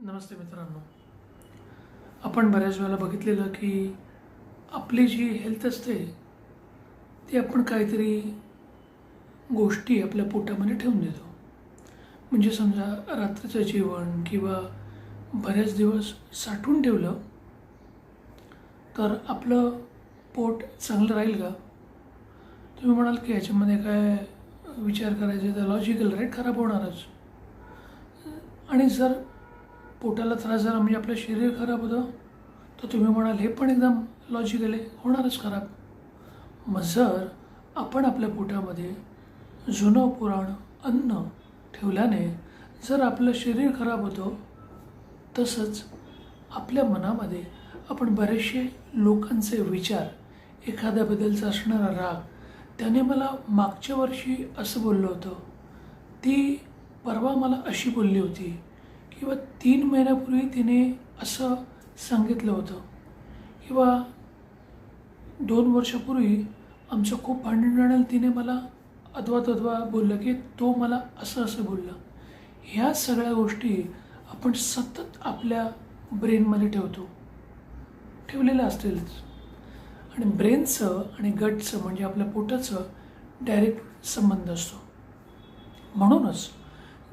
नमस्ते मित्रांनो. आपण बऱ्याच वेळेला बघितलेलं की आपली जी हेल्थ असते ती आपण काहीतरी गोष्टी आपल्या पोटामध्ये ठेवून देतो. म्हणजे समजा रात्रीचं जेवण किंवा बरेच दिवस साठवून ठेवलं तर आपलं पोट चांगलं राहील का? तुम्ही म्हणाल की ह्याच्यामध्ये काय विचार करायचे, तर लॉजिकल राईट, खराब होणारच. आणि जर पोटाला त्रास झाला म्हणजे आपलं शरीर खराब होतं, तर तुम्ही म्हणाल हे पण एकदम लॉजिकल आहे, होणारच खराब. मग जर आपण आपल्या पोटामध्ये जुनं पुराण अन्न ठेवल्याने जर आपलं शरीर खराब होतं, तसंच आपल्या मनामध्ये आपण बरेचसे लोकांचे विचार, एखाद्याबद्दलचा असणारा राग, त्याने मला मागच्या वर्षी असं बोललं होतं, ती परवा मला अशी बोलली होती, किंवा 3 महिन्यापूर्वी तिने असं सांगितलं होतं, किंवा 2 वर्षापूर्वी आमचं खूप भांडण झालं, तिने मला अथवा बोललं की तो मला असं बोलला. ह्या सगळ्या गोष्टी आपण सतत आपल्या ब्रेनमध्ये ठेवलेल्या असतीलच. आणि ब्रेनचं आणि गटचं म्हणजे आपल्या पोटाचं डायरेक्ट संबंध असतो. म्हणूनच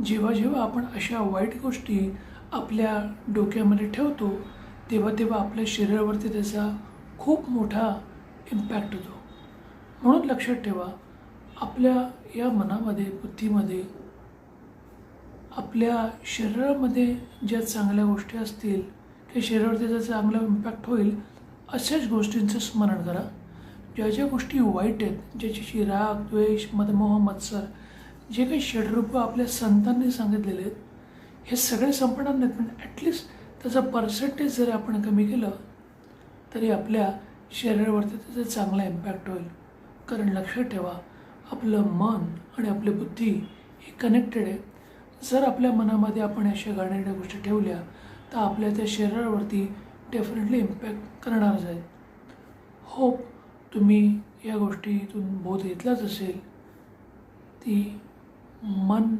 जेव्हा आपण अशा वाईट गोष्टी आपल्या डोक्यामध्ये ठेवतो तेव्हा आपल्या शरीरावरती त्याचा खूप मोठा इम्पॅक्ट होतो. म्हणून लक्षात ठेवा, आपल्या या मनामध्ये, बुद्धीमध्ये, आपल्या शरीरामध्ये ज्या चांगल्या गोष्टी असतील त्या शरीरावरती त्याचा चांगला इम्पॅक्ट होईल अशाच गोष्टींचं स्मरण करा. ज्या गोष्टी वाईट आहेत, ज्याच्याशी राग, द्वेष, मदमोह, मत्सर, जे काही षड्रूप आपल्या संतांनी सांगितलेले आहेत, हे सगळे संपणार नाहीत, पण ॲटलिस्ट त्याचा पर्सेंटेज जरी आपण कमी केलं तरी आपल्या शरीरावरती त्याचा चांगला इम्पॅक्ट होईल. कारण लक्षात ठेवा, आपलं मन आणि आपली बुद्धी ही कनेक्टेड आहे. जर आपल्या मनामध्ये आपण अशा घाणेरड्या गोष्टी ठेवल्या तर आपल्या त्या शरीरावरती डेफिनेटली इम्पॅक्ट करणारच आहेत. होप तुम्ही या गोष्टीतून बोध घेतलाच असेल. ती मन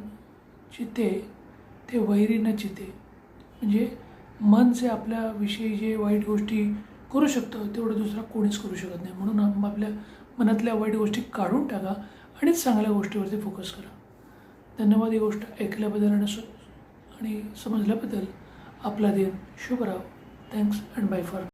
चिते ते वैरी न चिते, म्हणजे मन जे आपल्याविषयी जे वाईट गोष्टी करू शकतं तेवढं दुसरा कोणीच करू शकत नाही. म्हणून आपल्या मनातल्या वाईट गोष्टी काढून टाका आणि चांगल्या गोष्टीवरती फोकस करा. धन्यवाद. ही गोष्ट ऐकल्याबद्दल आणि समजल्याबद्दल. आपला दिन शुभ राहो. Thanks and bye for